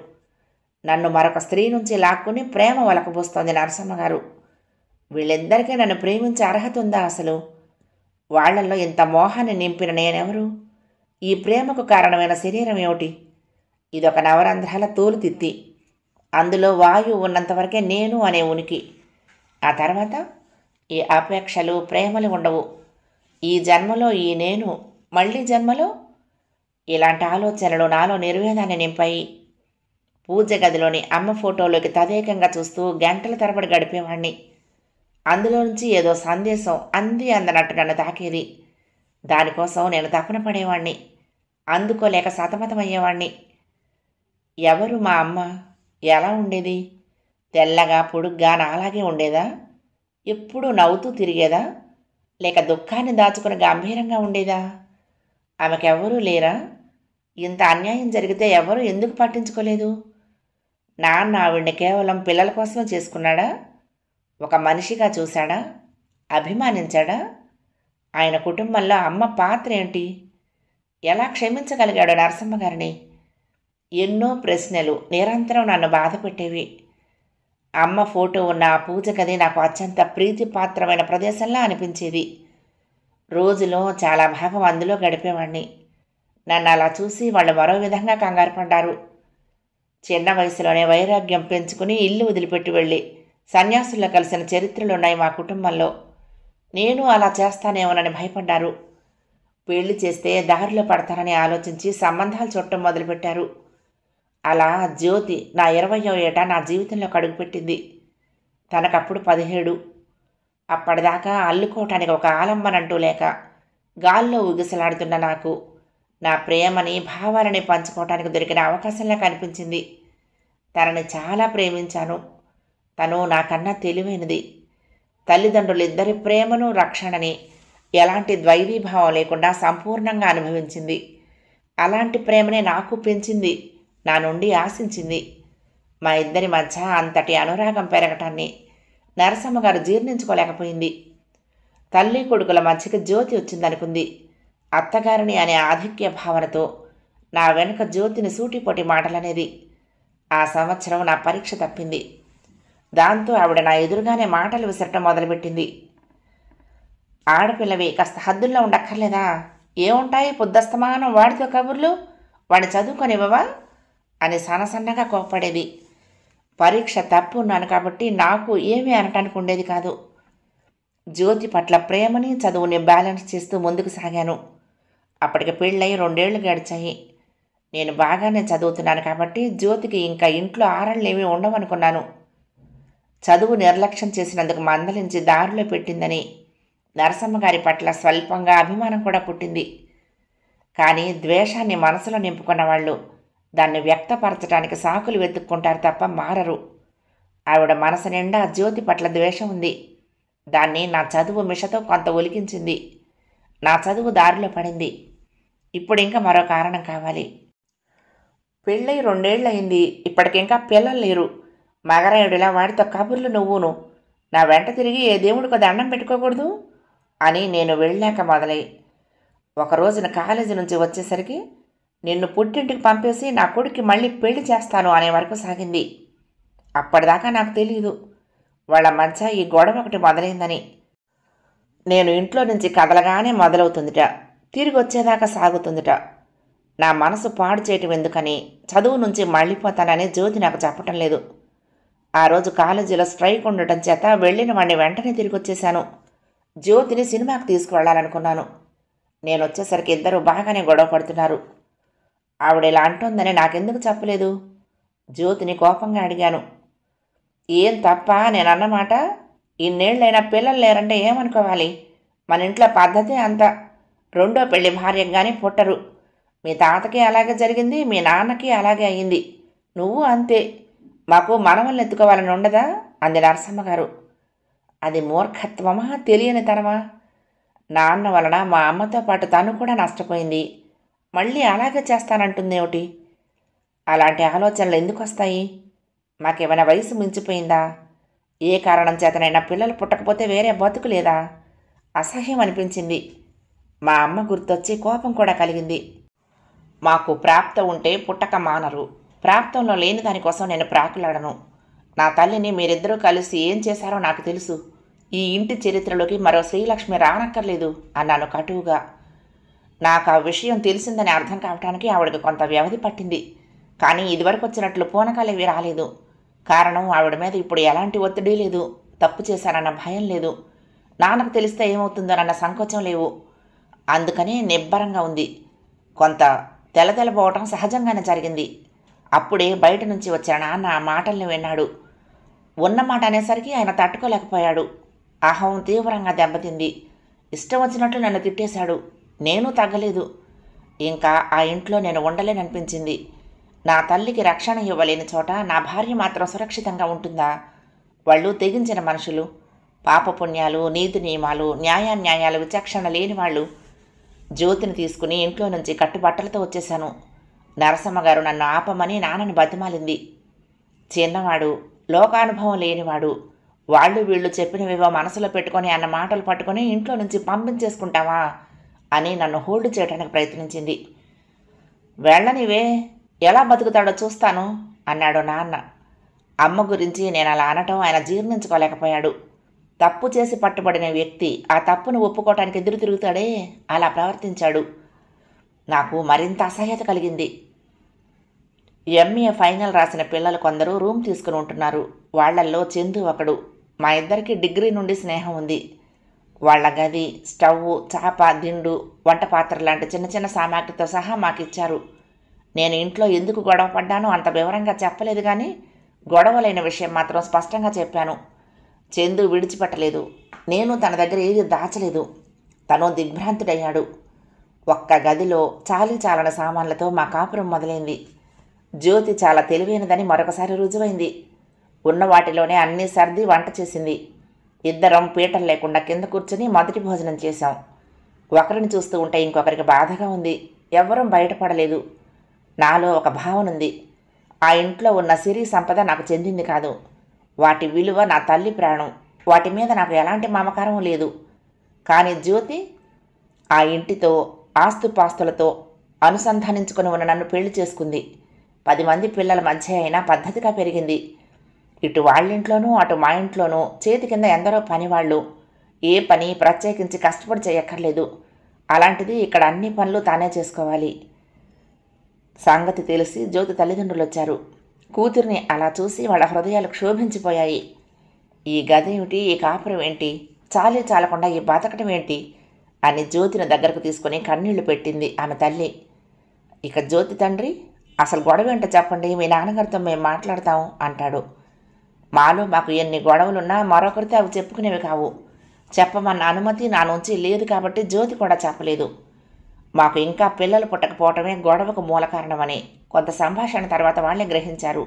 [SPEAKER 1] నన్ను మరొక స్త్రీ నుంచి లాక్కుని ప్రేమ ఒలకబోస్తోంది నరసమ్మ గారు. వీళ్ళిద్దరికీ నన్ను ప్రేమించే అర్హత ఉందా అసలు? వాళ్లల్లో ఇంత మోహాన్ని నింపిన నేనెవరు? ఈ ప్రేమకు కారణమైన శరీరం ఏమిటి? ఇదొక నవరంధ్రాల తోలుతిత్తి. అందులో వాయువు ఉన్నంతవరకే నేను అనే ఉనికి. ఆ తర్వాత ఈ అపేక్షలు, ప్రేమలు ఉండవు. ఈ జన్మలో ఈ నేను, మళ్ళీ జన్మలో ఇలాంటి ఆలోచనలు నాలో నిర్వేదాన్ని నింపాయి. పూజ గదిలోని అమ్మ ఫోటోలోకి తదేకంగా చూస్తూ గంటల తరబడి గడిపేవాణ్ణి. అందులో నుంచి ఏదో సందేశం అంది అందనట్టు నన్ను తాకేది. దానికోసం నేను తపన పడేవాణ్ణి, అందుకోలేక సతమతమయ్యేవాణ్ణి. ఎవరు మా అమ్మ? ఎలా ఉండేది? తెల్లగా పొడుగ్గా నాలాగే ఉండేదా? ఎప్పుడూ నవ్వుతూ తిరిగేదా? లేక దుఃఖాన్ని దాచుకుని గంభీరంగా ఉండేదా? ఆమెకెవ్వరూ లేరా? ఇంత అన్యాయం జరిగితే ఎవరూ ఎందుకు పట్టించుకోలేదు? నాన్న ఆవిడ్ని కేవలం పిల్లల కోసమే చేసుకున్నాడా? ఒక మనిషిగా చూశాడా? అభిమానించాడా? ఆయన కుటుంబంలో అమ్మ పాత్ర ఏంటి? ఎలా క్షమించగలిగాడు నరసమ్మ గారిని? ఎన్నో ప్రశ్నలు నిరంతరం నన్ను బాధపెట్టేవి. అమ్మ ఫోటో ఉన్న ఆ పూజ గది నాకు అత్యంత ప్రీతిపాత్రమైన ప్రదేశంలా అనిపించేది. రోజులో చాలా భాగం అందులో గడిపేవాణ్ణి. నన్ను అలా చూసి వాళ్ళు మరో విధంగా కంగారు పడ్డారు. చిన్న వయసులోనే వైరాగ్యం పెంచుకుని ఇల్లు వదిలిపెట్టి వెళ్ళి సన్యాసుల్లో కలిసిన చరిత్రలున్నాయి మా కుటుంబంలో. నేను అలా చేస్తానేమోనని భయపడ్డారు. పెళ్లి చేస్తే దారిలో పడతానని ఆలోచించి సంబంధాలు చూడటం మొదలుపెట్టారు. అలా జ్యోతి నా 20వ ఏట నా జీవితంలోకి అడుగుపెట్టింది. తనకప్పుడు 17. అప్పటిదాకా అల్లుకోవటానికి ఒక ఆలంబనంటూ లేక గాల్లో ఊగిసలాడుతున్న నాకు నా ప్రేమని భావాలని పంచుకోవటానికి దొరికిన అవకాశంలా కనిపించింది. తనని చాలా ప్రేమించాను. తను నాకన్నా తెలివైనది. తల్లిదండ్రులిద్దరి ప్రేమను రక్షణని ఎలాంటి ద్వైధీభావం లేకుండా సంపూర్ణంగా అనుభవించింది. అలాంటి ప్రేమనే నాకు పెంచింది, నా నుండి ఆశించింది. మా ఇద్దరి మధ్య అంతటి అనురాగం పెరగటాన్ని నరసమ్మ గారు జీర్ణించుకోలేకపోయింది. తల్లి కొడుకుల మధ్యకి జ్యోతి వచ్చిందనుకుంది. అత్తగారిని అనే ఆధిక్య భావనతో నా వెనుక జ్యోతిని సూటిపోటి మాటలనేది. ఆ సంవత్సరం నా పరీక్ష తప్పింది. దాంతో ఆవిడ నా ఎదురుగానే మాటలు విసరటం మొదలుపెట్టింది. ఆడపిల్లవి కాస్త హద్దుల్లో ఉండక్కర్లేదా? ఏముంటాయి పొద్దస్తమానం వాడితో కబుర్లు? వాడిని చదువుకొనివ్వవా అని సన్నసన్నగా కోప్పడేది. పరీక్ష తప్పు ఉన్నాను కాబట్టి నాకు ఏమీ అనటానికి ఉండేది కాదు. జ్యోతి పట్ల ప్రేమని చదువుని బ్యాలెన్స్ చేస్తూ ముందుకు సాగాను. అప్పటికి పెళ్ళై 2 ఏళ్లు గడిచాయి. నేను బాగానే చదువుతున్నాను కాబట్టి జ్యోతికి ఇంకా ఇంట్లో ఆరళ్ళేమీ ఉండవనుకున్నాను. చదువు నిర్లక్ష్యం చేసినందుకు మందలించి దారిలో పెట్టిందని నరసమ్మ గారి పట్ల స్వల్పంగా అభిమానం కూడా పుట్టింది. కానీ ద్వేషాన్ని మనసులో నింపుకున్న వాళ్ళు దాన్ని వ్యక్తపరచడానికి సాకులు వెతుక్కుంటారు తప్ప మారరు. ఆవిడ మనసు నిండా జ్యోతి పట్ల ద్వేషం ఉంది. దాన్ని నా చదువు మిషతో కొంత ఒలికించింది. నా చదువు దారిలో పడింది. ఇప్పుడు ఇంకా మరో కారణం కావాలి. పెళ్ళై 2 ఏళ్ళయింది. ఇప్పటికింకా పిల్లలు లేరు. మగరాయుడిలా వాడితో కబుర్లు నువ్వును. నా వెంట తిరిగి ఏ దేవుడికో దండం పెట్టుకోకూడదు అని నేను వెళ్ళాక మొదలై ఒక రోజున కాలేజీ నుంచి వచ్చేసరికి నిన్ను పుట్టింటికి పంపేసి నా కొడుక్కి మళ్ళీ పెళ్లి చేస్తాను అనే వరకు సాగింది. అప్పటిదాకా నాకు తెలియదు వాళ్ళ మధ్య ఈ గొడవ ఒకటి మొదలైందని. నేను ఇంట్లో నుంచి కదలగానే మొదలవుతుందిట, తిరిగి వచ్చేదాకా సాగుతుందిట. నా మనసు పాడు చేయటం ఎందుకని చదువు నుంచి మళ్ళీపోతానని జ్యోతి నాకు చెప్పటం లేదు. ఆ రోజు కాలేజీలో స్ట్రైక్ ఉండటం చేత వెళ్ళిన వాడిని వెంటనే తిరిగి వచ్చేశాను. జ్యోతిని సినిమాకి తీసుకువెళ్ళాలనుకున్నాను. నేను వచ్చేసరికి ఇద్దరు బాగానే గొడవ పడుతున్నారు. ఆవిడ ఇలా అంటోందని నాకెందుకు చెప్పలేదు? జ్యోతిని కోపంగా అడిగాను. ఏం తప్ప నేనన్నమాట? ఇన్నేళ్ళైనా పిల్లలు లేరంటే ఏమనుకోవాలి? మన ఇంట్లో పద్ధతే అంతా. 2వ పెళ్లి భార్యకు కానీ పుట్టరు. మీ తాతకి అలాగే జరిగింది, మీ నాన్నకి అలాగే అయ్యింది. నువ్వు అంతే. మాకు మనవల్ని ఎత్తుకోవాలని ఉండదా? అంది నరసమ్మ గారు. అది మూర్ఖత్వమా, తెలియనితనమా? నాన్న వలన మా అమ్మతో పాటు తను కూడా నష్టపోయింది. మళ్ళీ అలాగే చేస్తానంటుందేమిటి? అలాంటి ఆలోచనలు ఎందుకు వస్తాయి? మాకేమైనా వయసు మించిపోయిందా? ఏ కారణం చేతనైనా పిల్లలు పుట్టకపోతే వేరే బతుకు లేదా? అసహ్యం అనిపించింది. మా అమ్మ గుర్తొచ్చి కోపం కూడా కలిగింది. మాకు ప్రాప్తం ఉంటే పుట్టక మానరు. ప్రాప్తంలో లేని దానికోసం నేను ప్రాకులాడను. నా తల్లిని మీరిద్దరూ కలిసి ఏం చేశారో నాకు తెలుసు. ఈ ఇంటి చరిత్రలోకి మరో శ్రీలక్ష్మి రానక్కర్లేదు అన్నాను కటువుగా. నాకు ఆ విషయం తెలిసిందని అర్థం కావటానికి ఆవిడకి కొంత వ్యవధి పట్టింది. కానీ ఇదివరకు వచ్చినట్లు పూనకాలేవి రాలేదు. కారణం ఆవిడ మీద ఇప్పుడు ఎలాంటి ఒత్తిడి లేదు. తప్పు చేశానన్న భయం లేదు. నాన్నకు తెలిస్తే ఏమవుతుందోనన్న సంకోచం లేవు. అందుకనే నిబ్బరంగా ఉంది. కొంత తెలతెలబోవటం సహజంగానే జరిగింది. అప్పుడే బయట నుంచి వచ్చిన నాన్న ఆ మాటల్ని విన్నాడు. ఉన్నమాట అనేసరికి ఆయన తట్టుకోలేకపోయాడు. అహం తీవ్రంగా దెబ్బతింది. ఇష్టం వచ్చినట్లు నన్ను తిట్టేశాడు. నేను తగ్గలేదు. ఇంకా ఆ ఇంట్లో నేను ఉండలేననిపించింది. నా తల్లికి రక్షణ ఇవ్వలేని చోట నా భార్య మాత్రం సురక్షితంగా ఉంటుందా? వాళ్ళు తెగించిన మనుషులు, పాపపుణ్యాలు, నీతి నియమాలు, న్యాయాన్యాయాలు విచక్షణ లేని వాళ్ళు. జ్యోతిని తీసుకుని ఇంట్లో నుంచి కట్టుబట్టలతో వచ్చేశాను. నరసమ్మగారు నన్ను ఆపమని నాన్నని బతిమాలింది. చిన్నవాడు, లోకానుభవం లేనివాడు, వాళ్ళు వీళ్ళు చెప్పినవివో మనసులో పెట్టుకొని అన్న మాటలు పట్టుకొని ఇంట్లో నుంచి పంపించేసుకుంటావా అని నన్ను హోల్డ్ చేయడానికి ప్రయత్నించింది. వెళ్ళనివే, ఎలా బతుకుతాడో చూస్తాను అన్నాడు నాన్న. అమ్మ గురించి నేను అలా అనటం ఆయన జీర్ణించుకోలేకపోయాడు. తప్పు చేసి పట్టుబడిన వ్యక్తి ఆ తప్పును ఒప్పుకోవటానికి ఎదురు తిరుగుతాడే, అలా ప్రవర్తించాడు. నాకు మరింత అసహ్యత కలిగింది. ఎంఏ ఫైనల్ రాసిన పిల్లలు కొందరు రూమ్ తీసుకుని ఉంటున్నారు. వాళ్లల్లో చందు ఒకడు. మా ఇద్దరికి డిగ్రీ నుండి స్నేహం ఉంది. వాళ్ల గది, స్టవ్, చాప, దిండు, వంట పాత్ర లాంటి చిన్న చిన్న సామాగ్రితో సహా మాకిచ్చారు. నేను ఇంట్లో ఎందుకు గొడవ పడ్డానో అంత వివరంగా చెప్పలేదు, కానీ గొడవలైన విషయం మాత్రం స్పష్టంగా చెప్పాను. చందు విడిచిపెట్టలేదు. నేను తన దగ్గర ఏది దాచలేదు. తను దిగ్భ్రాంతుడయ్యాడు. ఒక్క గదిలో చాలీచాలన సామాన్లతో మా కాపురం మొదలైంది. జ్యోతి చాలా తెలివైనదని మరొకసారి రుజువైంది. ఉన్న వాటిలోనే అన్నీ సర్ది వంట చేసింది. ఇద్దరం పీటలు లేకుండా కింద కూర్చుని మొదటి భోజనం చేశాం. ఒకరిని చూస్తూ ఉంటే ఇంకొకరికి బాధగా ఉంది. ఎవ్వరం బయటపడలేదు. నాలో ఒక భావన ఉంది. ఆ ఇంట్లో ఉన్న సిరి సంపద నాకు చెందింది కాదు. వాటి విలువ నా తల్లి ప్రాణం. వాటి మీద నాకు ఎలాంటి మమకారం లేదు. కానీ జ్యోతి ఆ ఇంటితో, ఆస్తుపాస్తులతో అనుసంధానించుకుని ఉన్న నన్ను పెళ్లి చేసుకుంది. 10 మంది పిల్లల మధ్య అయినా పద్ధతిగా పెరిగింది. ఇటు వాళ్ళింట్లోనూ అటు మా ఇంట్లోనూ చేతి కింద ఎందరో పనివాళ్ళు. ఏ పని ప్రత్యేకించి కష్టపడి చేయక్కర్లేదు. అలాంటిది ఇక్కడ అన్ని పనులు తానే చేసుకోవాలి. సంగతి తెలిసి జ్యోతి తల్లిదండ్రులు వచ్చారు. కూతురిని అలా చూసి వాళ్ళ హృదయాలు క్షోభించిపోయాయి. ఈ గదేమిటి, ఈ కాపురం ఏంటి, చాలే చాలకుండా ఈ బతకటం ఏంటి అని జ్యోతిని దగ్గరకు తీసుకుని కన్నీళ్లు పెట్టింది ఆమె తల్లి. ఇక జ్యోతి తండ్రి, అసలు గొడవ ఏంటో చెప్పండి, మీ నాన్నగారితో మేము మాట్లాడతాం అంటాడు. మాలో మాకు ఎన్ని గొడవలున్నా మరొకరితో అవి చెప్పుకునేవి కావు. చెప్పమన్న అనుమతి నా నుంచి లేదు కాబట్టి జ్యోతి కూడా చెప్పలేదు. మాకు ఇంకా పిల్లలు పుట్టకపోవటమే గొడవకు మూల కారణమని కొంత సంభాషణ తర్వాత వాళ్ళే గ్రహించారు.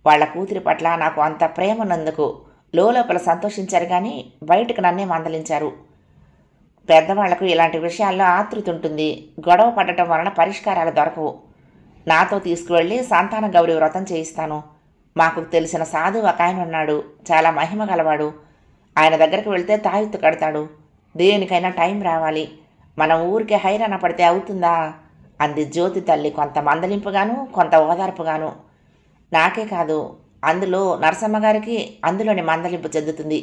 [SPEAKER 1] వాళ్ల కూతురి పట్ల నాకు అంత ప్రేమ ఉన్నందుకు లోపల సంతోషించారు, కానీ బయటకు నన్నే మందలించారు. పెద్దవాళ్లకు ఇలాంటి విషయాల్లో ఆతృత ఉంటుంది. గొడవ పడటం వలన పరిష్కారాలు దొరకవు. నాతో తీసుకువెళ్ళి సంతాన గౌరీ వ్రతం చేయిస్తాను. మాకు తెలిసిన సాధువు ఒక ఆయన ఉన్నాడు, చాలా మహిమ గలవాడు. ఆయన దగ్గరికి వెళ్తే తాయెత్తు కడతాడు. దేనికైనా టైం రావాలి. మనం ఊరికే హైరాణ పడితే అవుతుందా అంది జ్యోతి తల్లి, కొంత మందలింపుగాను కొంత ఓదార్పుగాను. నాకే కాదు, అందులో నరసమ్మగారికి అందులోని మందలింపు చెందుతుంది.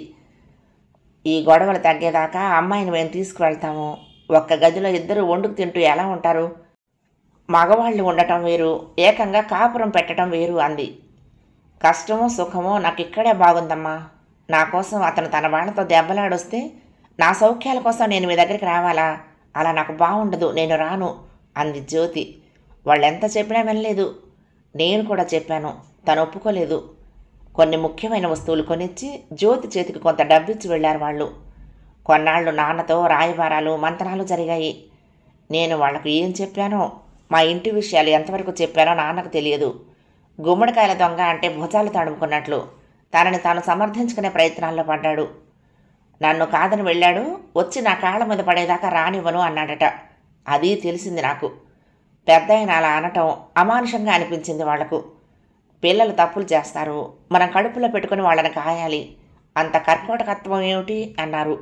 [SPEAKER 1] ఈ గొడవలు తగ్గేదాకా అమ్మాయిని మేము తీసుకువెళ్తాము. ఒక్క గదిలో ఇద్దరు వండుకు తింటూ ఎలా ఉంటారు? మగవాళ్ళు ఉండటం వేరు, ఏకంగా కాపురం పెట్టడం వేరు అంది. కష్టమో సుఖమో నాకు ఇక్కడే బాగుందమ్మా. నా కోసం అతను తన వాళ్ళతో దెబ్బలాడొస్తే నా సౌఖ్యాల కోసం నేను మీ దగ్గరికి రావాలా? అలా నాకు బాగుండదు, నేను రాను అంది జ్యోతి. వాళ్ళెంత చెప్పినా వినలేదు. నేను కూడా చెప్పాను, తను ఒప్పుకోలేదు. కొన్ని ముఖ్యమైన వస్తువులు కొనిచ్చి జ్యోతి చేతికి కొంత డబ్బిచ్చి వెళ్ళారు వాళ్ళు. కొన్నాళ్ళు నాన్నతో రాయబారాలు, మంత్రాలు జరిగాయి. నేను వాళ్లకు ఏం చెప్పానో, మా ఇంటి విషయాలు ఎంతవరకు చెప్పానో నాన్నకు తెలియదు. గుమ్మడికాయల దొంగ అంటే భుజాలు తడుముకున్నట్లు తనని తాను సమర్థించుకునే ప్రయత్నాల్లో పడ్డాడు. నన్ను కాదని వెళ్ళాడు, వచ్చి నా కాళ్ళ మీద పడేదాకా రానివ్వను అన్నాడట. అది తెలిసింది నాకు. పెద్ద ఆయన అలా అనటం అమానుషంగా అనిపించింది వాళ్లకు. పిల్లలు తప్పులు చేస్తారు, మనం కడుపులో పెట్టుకుని వాళ్ళని కాయాలి, అంత కర్కోటకత్వం ఏమిటి అన్నారు.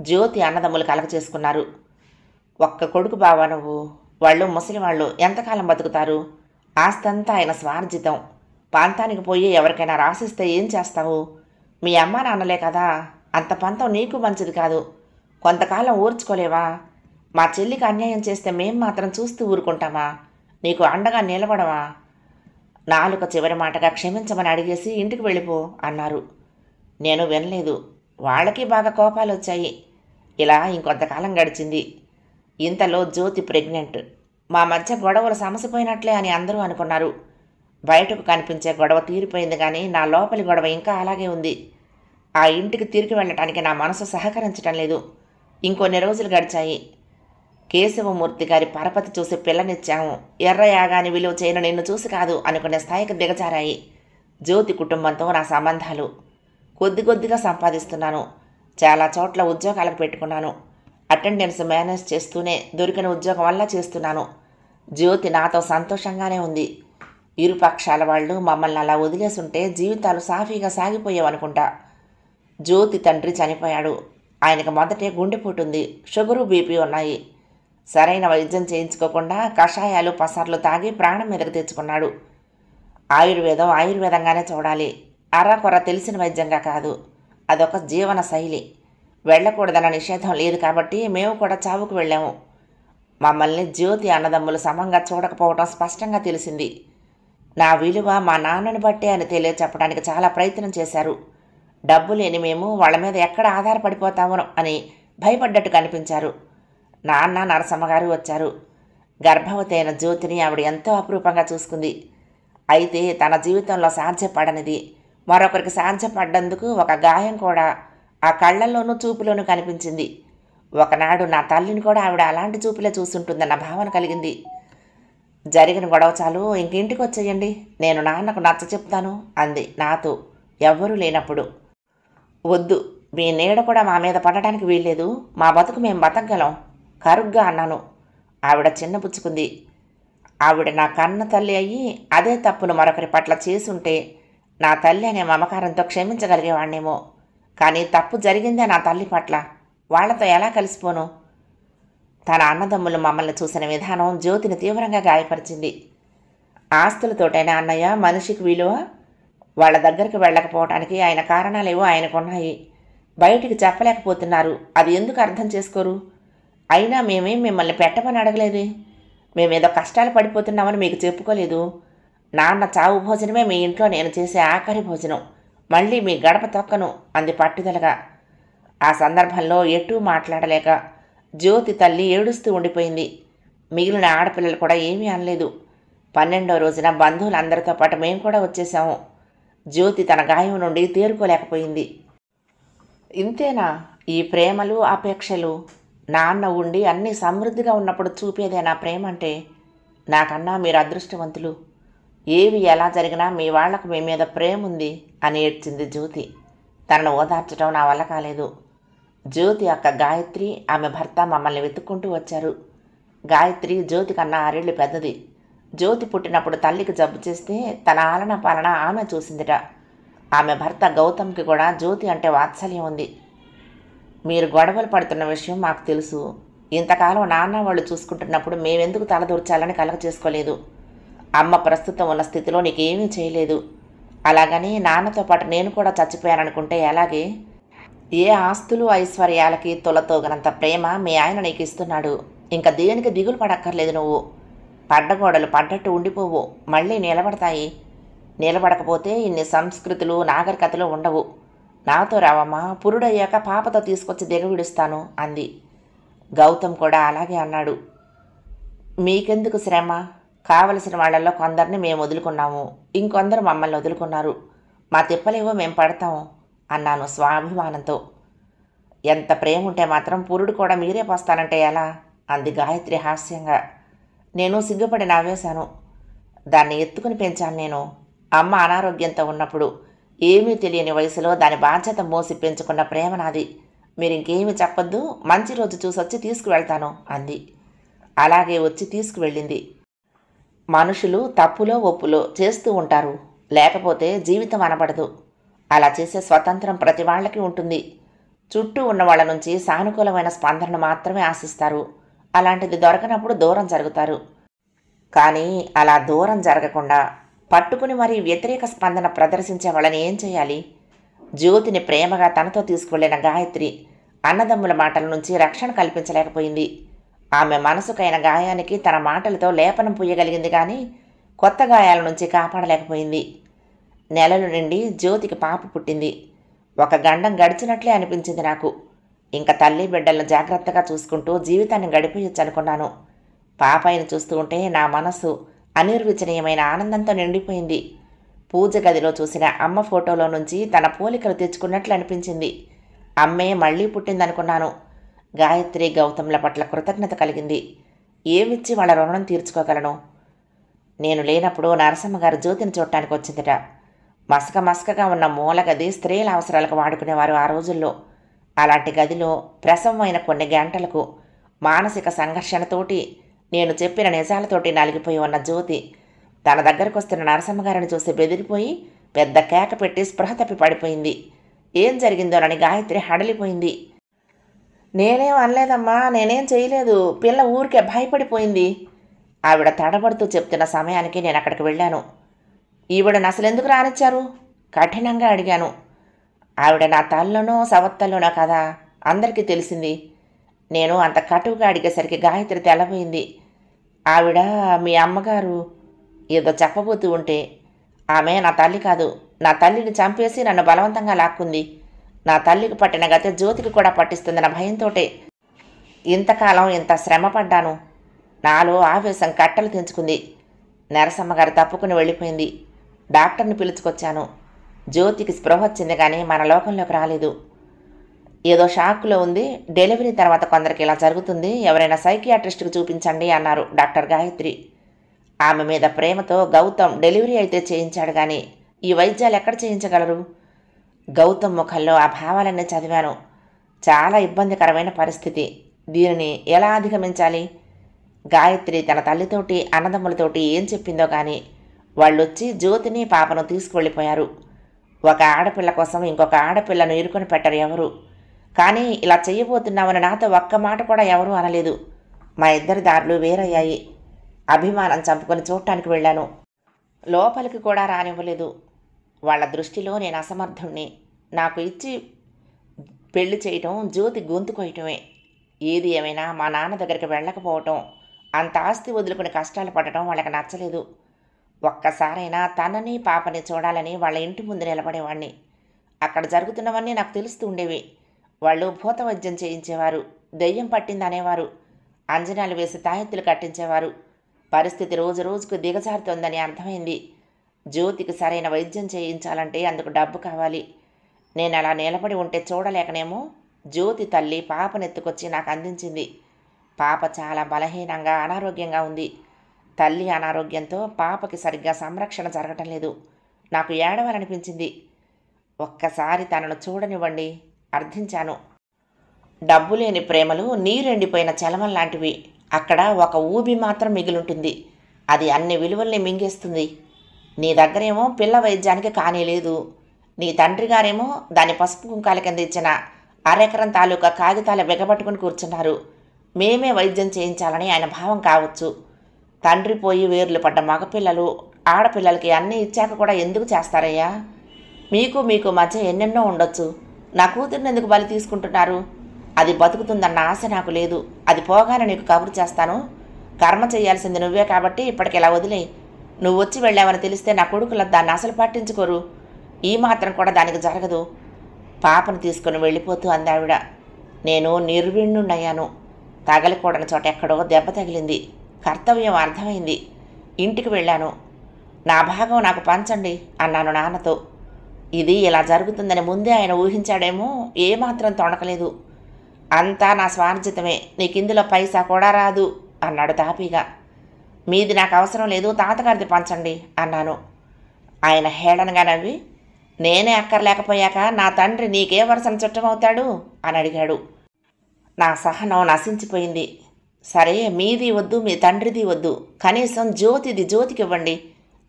[SPEAKER 1] జ్యోతి అన్నదమ్ములు కలగ చేసుకున్నారు. ఒక్క కొడుకు బావా నువ్వు, వాళ్ళు ముసలివాళ్ళు ఎంతకాలం బతుకుతారు? ఆస్తంతా ఆయన స్వార్జితం. పంతానికి పోయి ఎవరికైనా రాసిస్తే ఏం చేస్తావు? మీ అమ్మ నాన్నలే కదా, అంత పంతం నీకు మంచిది కాదు. కొంతకాలం ఊర్చుకోలేవా? మా చెల్లికి అన్యాయం చేస్తే మేం మాత్రం చూస్తూ ఊరుకుంటామా? నీకు అండగా నిలబడమా? నాలుక చివరి మాటగా క్షమించమని అడిగేసి ఇంటికి వెళ్ళిపో అన్నారు. నేను వినలేదు. వాళ్ళకి బాగా కోపాలు వచ్చాయి. ఇలా ఇంకొంతకాలం గడిచింది. ఇంతలో జ్యోతి ప్రెగ్నెంట్. మా మధ్య గొడవలు సమసిపోయినట్లే అని అందరూ అనుకున్నారు. బయటకు కనిపించే గొడవ తీరిపోయింది, కానీ నా లోపలి గొడవ ఇంకా అలాగే ఉంది. ఆ ఇంటికి తిరిగి వెళ్ళటానికి నా మనసు సహకరించటం లేదు. ఇంకొన్ని రోజులు గడిచాయి. కేశవమూర్తి గారి పరపతి చూసి పిల్లనిచ్చాము. ఎర్ర యాగాని విలువ చేయను నిన్ను చూసి కాదు అనుకునే స్థాయికి దిగజారాయి జ్యోతి కుటుంబంతో నా సంబంధాలు. కొద్ది కొద్దిగా సంపాదిస్తున్నాను. చాలా చోట్ల ఉద్యోగాలకు పెట్టుకున్నాను. అటెండెన్స్ మేనేజ్ చేస్తూనే దొరికిన ఉద్యోగం వల్ల చేస్తున్నాను. జ్యోతి నాతో సంతోషంగానే ఉంది. ఇరుపక్షాల వాళ్ళు మమ్మల్ని అలా వదిలేసుంటే జీవితాలు సాఫీగా సాగిపోయావనుకుంటా. జ్యోతి తండ్రి చనిపోయాడు. ఆయనకు మొదటే గుండెపోటుంది, షుగరు, బీపీ ఉన్నాయి. సరైన వైద్యం చేయించుకోకుండా కషాయాలు పసర్లు తాగి ప్రాణం మీదకు తెచ్చుకున్నాడు. ఆయుర్వేదం ఆయుర్వేదంగానే చూడాలి, అరాకొర తెలిసిన వైద్యంగా కాదు. అదొక జీవన శైలి. వెళ్ళకూడదన్న నిషేధం లేదు కాబట్టి మేము కూడా చావుకు వెళ్ళాము. మమ్మల్ని జ్యోతి అన్నదమ్ములు సమంగా చూడకపోవడం స్పష్టంగా తెలిసింది. నా విలువ మా నాన్నని బట్టే అని తెలియచెప్పడానికి చాలా ప్రయత్నం చేశారు. డబ్బు లేని మేము వాళ్ళ మీద ఎక్కడ ఆధారపడిపోతామో అని భయపడ్డట్టు కనిపించారు. నాన్న నరసమ్మగారు వచ్చారు. గర్భవతి అయిన జ్యోతిని ఆవిడ ఎంతో అపురూపంగా చూసుకుంది. అయితే తన జీవితంలో సాధ్యపడనిది మరొకరికి సాధ్యపడ్డందుకు ఒక గాయం కూడా ఆ కళ్ళల్లోనూ చూపులోనూ కనిపించింది. ఒకనాడు నా తల్లిని కూడా ఆవిడ అలాంటి చూపులే చూసుంటుందన్న భావన కలిగింది. జరిగిన గొడవ చాలు, ఇంకింటికి వచ్చేయండి, నేను నాన్నకు నచ్చ చెప్తాను అంది నాతో ఎవ్వరూ లేనప్పుడు. వద్దు, మీ నీడ కూడా మా మీద పడటానికి వీల్లేదు. మా బతుకు మేము బతకగలం కరుగ్గా అన్నాను. ఆవిడ చిన్నపుచ్చుకుంది. ఆవిడ నా కన్న తల్లి అయ్యి అదే తప్పును మరొకరి పట్ల చేసుంటే నా తల్లి అనే మమకారంతో క్షమించగలిగేవాణ్ణేమో. కానీ తప్పు జరిగిందే నా తల్లి పట్ల. వాళ్లతో ఎలా కలిసిపోను? తన అన్నదమ్ములు మమ్మల్ని చూసిన విధానం జ్యోతిని తీవ్రంగా గాయపరిచింది. ఆస్తులతోటైనా అన్నయ్య మనిషికి విలువ? వాళ్ళ దగ్గరికి వెళ్ళకపోవటానికి ఆయన కారణాలేవో ఆయనకున్నాయి. బయటికి చెప్పలేకపోతున్నారు. అది ఎందుకు అర్థం చేసుకోరు? అయినా మేమేం మిమ్మల్ని పెట్టమని అడగలేదే. మేమేదో కష్టాలు పడిపోతున్నామని మీకు చెప్పుకోలేదు. నాన్న చావు భోజనమే మీ ఇంట్లో నేను చేసే ఆఖరి భోజనం. మళ్ళీ మీ గడప తొక్కను అంది పట్టుదలగా. ఆ సందర్భంలో ఎటూ మాట్లాడలేక జ్యోతి తల్లి ఏడుస్తూ ఉండిపోయింది. మిగిలిన ఆడపిల్లలు కూడా ఏమీ అనలేదు. 12వ రోజున బంధువులందరితో పాటు మేము కూడా వచ్చేసాము. జ్యోతి తన గాయం నుండి తేరుకోలేకపోయింది. ఇంతేనా ఈ ప్రేమలు అపేక్షలు? నాన్న ఉండి అన్నీ సమృద్ధిగా ఉన్నప్పుడు చూపేదేనా ప్రేమ అంటే? నాకన్నా మీరు అదృష్టవంతులు. ఏవి ఎలా జరిగినా మీ వాళ్లకు మీ మీద ప్రేమ ఉంది అని ఏడ్చింది జ్యోతి. తనను ఓదార్చడం నా వల్ల కాలేదు. జ్యోతి అక్క గాయత్రి, ఆమె భర్త మమ్మల్ని వెతుక్కుంటూ వచ్చారు. గాయత్రి జ్యోతి కన్నా 6 ఏళ్లు పెద్దది. జ్యోతి పుట్టినప్పుడు తల్లికి జబ్బు చేస్తే తన ఆలన పాలన ఆమె చూసిందిట. ఆమె భర్త గౌతమ్కి కూడా జ్యోతి అంటే వాత్సల్యం ఉంది. మీరు గొడవలు పడుతున్న విషయం మాకు తెలుసు. ఇంతకాలం నాన్న వాళ్ళు చూసుకుంటున్నప్పుడు మేమెందుకు తలదూర్చాలని కలగ చేసుకోలేదు. అమ్మ ప్రస్తుతం ఉన్న స్థితిలో నీకేమీ చేయలేదు. అలాగని నాన్నతో పాటు నేను కూడా చచ్చిపోయాననుకుంటే ఎలాగే? ఏ ఆస్తులు ఐశ్వర్యాలకి తొలతోగనంత ప్రేమ మీ ఆయన నీకు ఇస్తున్నాడు. ఇంకా దేనికి దిగులు పడక్కర్లేదు. నువ్వు పడ్డగోడలు పడ్డట్టు ఉండిపోవు, మళ్ళీ నిలబడతాయి. నిలబడకపోతే ఇన్ని సంస్కృతులు నాగరికతలు ఉండవు. నాతో రావమ్మా, పురుడయ్యాక పాపతో తీసుకొచ్చి దిగవిడుస్తాను అంది. గౌతమ్ కూడా అలాగే అన్నాడు. మీకెందుకు శ్రమ? కావలసిన వాళ్లలో కొందరిని మేము వదులుకున్నాము, ఇంకొందరు మమ్మల్ని వదులుకున్నారు. మా తిప్పలేవో మేము పడతాము అన్నాను స్వాభిమానంతో. ఎంత ప్రేమ ఉంటే మాత్రం పురుడు కూడా మీరే పోస్తానంటే ఎలా అంది గాయత్రి హాస్యంగా. నేను సిగ్గుపడి నవ్వేశాను. దాన్ని ఎత్తుకుని పెంచాను నేను. అమ్మ అనారోగ్యంతో ఉన్నప్పుడు ఏమీ తెలియని వయసులో దాని బాధ్యత మోసి పెంచుకున్న ప్రేమ నాది. మీరింకేమీ చెప్పొద్దు, మంచి రోజు చూసొచ్చి తీసుకువెళ్తాను అంది. అలాగే వచ్చి తీసుకువెళ్ళింది. మనుషులు తప్పులో ఒప్పులో చేస్తూ ఉంటారు, లేకపోతే జీవితం అనబడదు. అలా చేసే స్వతంత్రం ప్రతి వాళ్ళకి ఉంటుంది. చుట్టూ ఉన్న వాళ్ళ నుంచి సానుకూలమైన స్పందనను మాత్రమే ఆశిస్తారు. అలాంటిది దొరకనప్పుడు దూరం జరుగుతారు. కానీ అలా దూరం జరగకుండా పట్టుకుని మరీ వ్యతిరేక స్పందన ప్రదర్శించే వాళ్ళని ఏం చేయాలి? జ్యోతిని ప్రేమగా తనతో తీసుకువెళ్లిన గాయత్రి అన్నదమ్ముల మాటల నుంచి రక్షణ కల్పించలేకపోయింది. ఆమె మనసుకైన గాయానికి తన మాటలతో లేపనం పుయ్యగలిగింది, కానీ కొత్త గాయాల నుంచి కాపాడలేకపోయింది. నెలలు నిండి జ్యోతికి పాప పుట్టింది. ఒక గండం గడిచినట్లే అనిపించింది నాకు. ఇంకా తల్లి బిడ్డలను జాగ్రత్తగా చూసుకుంటూ జీవితాన్ని గడిపేయొచ్చు అనుకున్నాను. పాపాయిని చూస్తూ ఉంటే నా మనసు అనిర్వచనీయమైన ఆనందంతో నిండిపోయింది. పూజ గదిలో చూసిన అమ్మ ఫోటోలో నుంచి తన పోలికలు తెచ్చుకున్నట్లు అనిపించింది. అమ్మే మళ్లీ పుట్టిందనుకున్నాను. గాయత్రి గౌతమ్ల పట్ల కృతజ్ఞత కలిగింది. ఏమిచ్చి వాళ్ళ రుణం తీర్చుకోగలను? నేను లేనప్పుడు నరసమ్మగారు జ్యోతిని చూడటానికి వచ్చిందిట. మసకగా ఉన్న మూల గది స్త్రీల అవసరాలకు వాడుకునేవారు ఆ రోజుల్లో. అలాంటి గదిలో ప్రసవం అయిన కొన్ని గంటలకు మానసిక సంఘర్షణతోటి, నేను చెప్పిన నిజాలతోటి నలిగిపోయి ఉన్న జ్యోతి తన దగ్గరకు వస్తున్న నరసమ్మగారిని చూసి బెదిరిపోయి పెద్ద కేక పెట్టి స్పృహ తప్పి పడిపోయింది. ఏం జరిగిందోనని గాయత్రి హడలిపోయింది. నేనేం అనలేదమ్మా, నేనేం చేయలేదు, పిల్ల ఊరికే భయపడిపోయింది. ఆవిడ తడబడుతూ చెప్తున్న సమయానికి నేను అక్కడికి వెళ్ళాను. ఈవిడని అసలు ఎందుకు రానిచ్చారు? కఠినంగా అడిగాను. ఆవిడ నా తల్లోనో సవత్తల్లోనో కదా, అందరికీ తెలిసింది. నేను అంత కటువుగా అడిగేసరికి గాయత్రి తెల్లబోయింది. ఆవిడ మీ అమ్మగారు ఏదో చెప్పబోతూ ఉంటే, ఆమె నా తల్లి కాదు, నా తల్లిని చంపేసి నన్ను బలవంతంగా లాక్కుంది. నా తల్లికి పట్టిన గతి జ్యోతికి కూడా పట్టిస్తుందన్న భయంతోటే ఇంతకాలం ఇంత శ్రమ పడ్డాను. నాలో ఆవేశం కట్టలు తెంచుకుంది. నరసమ్మగారు తప్పుకుని వెళ్ళిపోయింది. డాక్టర్ని పిలుచుకొచ్చాను. జ్యోతికి స్పృహ వచ్చింది కానీ మన లోకంలోకి రాలేదు. ఏదో షాక్లో ఉంది. డెలివరీ తర్వాత కొందరికి ఇలా జరుగుతుంది, ఎవరైనా సైకియాట్రిస్ట్కి చూపించండి అన్నారు డాక్టర్ గాయత్రి. ఆమె మీద ప్రేమతో గౌతమ్ డెలివరీ అయితే చేయించాడు కానీ ఈ వైద్యాలు ఎక్కడ చేయించగలరు? గౌతమ్ ముఖంలో ఆ భావాలన్నీ చదివాను. చాలా ఇబ్బందికరమైన పరిస్థితి. దీనిని ఎలా అధిగమించాలి? గాయత్రి తన తల్లితోటి అన్నదమ్ములతోటి ఏం చెప్పిందో కానీ వాళ్ళొచ్చి జ్యోతిని పాపను తీసుకువెళ్ళిపోయారు. ఒక ఆడపిల్ల కోసం ఇంకొక ఆడపిల్లను ఇరుకొని పెట్టరు ఎవరు. కానీ ఇలా చెయ్యబోతున్నామని నాతో ఒక్క మాట కూడా ఎవరూ అనలేదు. మా ఇద్దరి దారులు వేరయ్యాయి. అభిమానం చంపుకొని చూడటానికి వెళ్ళాను. లోపలికి కూడా రానివ్వలేదు. వాళ్ళ దృష్టిలో నేను అసమర్థుణ్ణి. నాకు ఇచ్చి పెళ్లి చేయటం జ్యోతి గొంతు కొయ్యటమే. ఏది ఏమైనా మా నాన్న దగ్గరికి వెళ్ళకపోవటం, అంత ఆస్తి వదులుకుని కష్టాలు పడటం వాళ్ళకి నచ్చలేదు. ఒక్కసారైనా తనని పాపని చూడాలని వాళ్ళ ఇంటి ముందు నిలబడేవాడిని. అక్కడ జరుగుతున్నవన్నీ నాకు తెలుస్తూ ఉండేవి. వాళ్ళు భూత వైద్యం చేయించేవారు, దెయ్యం పట్టిందనేవారు, అంజనాలు వేసి తాయెత్తులు కట్టించేవారు. పరిస్థితి రోజు రోజుకు దిగజారుతోందని అర్థమైంది. జ్యోతికి సరైన వైద్యం చేయించాలంటే అందుకు డబ్బు కావాలి. నేను అలా నిలబడి ఉంటే చూడలేకనేమో జ్యోతి తల్లి పాపనెత్తుకొచ్చి నాకు అందించింది. పాప చాలా బలహీనంగా అనారోగ్యంగా ఉంది. తల్లి అనారోగ్యంతో పాపకి సరిగ్గా సంరక్షణ జరగటం లేదు. నాకు ఏడవాలనిపించింది. ఒక్కసారి తనను చూడనివ్వండి, అర్థించాను. డబ్బు లేని ప్రేమలు నీరెండిపోయిన చలమం లాంటివి. అక్కడ ఒక ఊబి మాత్రం మిగిలుంటుంది. అది అన్ని విలువల్ని మింగేస్తుంది. నీ దగ్గరేమో పిల్ల వైద్యానికి కానీ లేదు. నీ తండ్రి గారేమో దాని పసుపు కుంకాల కింద ఇచ్చిన అరెకరం తాలూకా కాగితాలు బిగబట్టుకుని కూర్చున్నారు. మేమే వైద్యం చేయించాలని ఆయన భావం కావచ్చు. తండ్రి పోయి వేర్లు పడ్డ మగపిల్లలు ఆడపిల్లలకి అన్నీ ఇచ్చాక కూడా ఎందుకు చేస్తారయ్యా? మీకు మధ్య ఎన్నెన్నో ఉండొచ్చు. నా కూతుర్ని ఎందుకు బలి తీసుకుంటున్నారు? అది బతుకుతుందన్న ఆశ నాకు లేదు. అది పోగానే నీకు కబురు చేస్తాను. కర్మ చేయాల్సింది నువ్వే కాబట్టి ఇప్పటికి ఇలా వదిలే. నువ్వు వచ్చి వెళ్ళావని తెలిస్తే నా కొడుకుల దాన్ని అసలు పట్టించుకోరు. ఈ మాత్రం కూడా దానికి జరగదు. పాపను తీసుకుని వెళ్ళిపోతూ అందావిడ. నేను నిర్విణ్ణుడయ్యాను. తగలకూడని చోట ఎక్కడో దెబ్బ తగిలింది. కర్తవ్యం అర్థమైంది. ఇంటికి వెళ్ళాను. నా భాగం నాకు పంచండి అన్నాను నాన్నతో. ఇది ఇలా జరుగుతుందని ముందే ఆయన ఊహించాడేమో. ఏమాత్రం తొణకలేదు. అంతా నా స్వార్జితమే, నీకిందులో పైసా కూడా రాదు అన్నాడు తాపీగా. మీది నాకు అవసరం లేదు, తాతగారిది పంచండి అన్నాను. ఆయన హేళనగా నవ్వి, నేనే అక్కర్లేకపోయాక నా తండ్రి నీకే వరుసను చుట్టమవుతాడు అని అడిగాడు. నా సహనం నశించిపోయింది. సరే, మీది వద్దు, మీ తండ్రిది వద్దు, కనీసం జ్యోతికి ఇవ్వండి.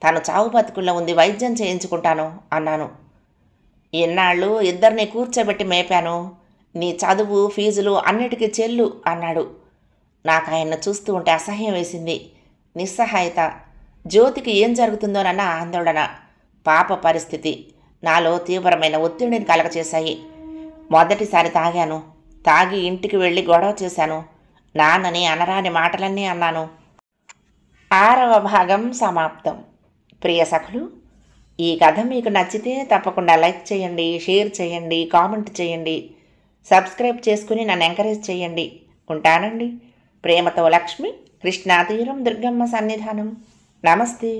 [SPEAKER 1] తను చావు బతుకుల్లో ఉంది, వైద్యం చేయించుకుంటాను అన్నాను. ఇన్నాళ్ళు ఇద్దరిని కూర్చోబెట్టి మేపాను. నీ చదువు ఫీజులు అన్నిటికీ చెల్లు అన్నాడు. నాకు ఆయన్ను చూస్తూ ఉంటే అసహ్యం వేసింది. నిస్సహాయత. జ్యోతికి ఏం జరుగుతుందోనన్న ఆందోళన. పాప పరిస్థితి నాలో తీవ్రమైన ఒత్తిడిని కలగచేశాయి. మొదటిసారి తాగాను. తాగి ఇంటికి వెళ్ళి గొడవ చేశాను. నాన్నని అనరాని మాటలన్నీ అన్నాను. 6వ భాగం సమాప్తం. ప్రియ సఖులు, ఈ కథ మీకు నచ్చితే తప్పకుండా లైక్ చేయండి, షేర్ చేయండి, కామెంట్ చేయండి, సబ్స్క్రైబ్ చేసుకుని నన్ను ఎంకరేజ్ చేయండి. ఉంటానండి. ప్రేమతో లక్ష్మి, కృష్ణా తీరం, దుర్గమ్మ సన్నిధానం. నమస్తే.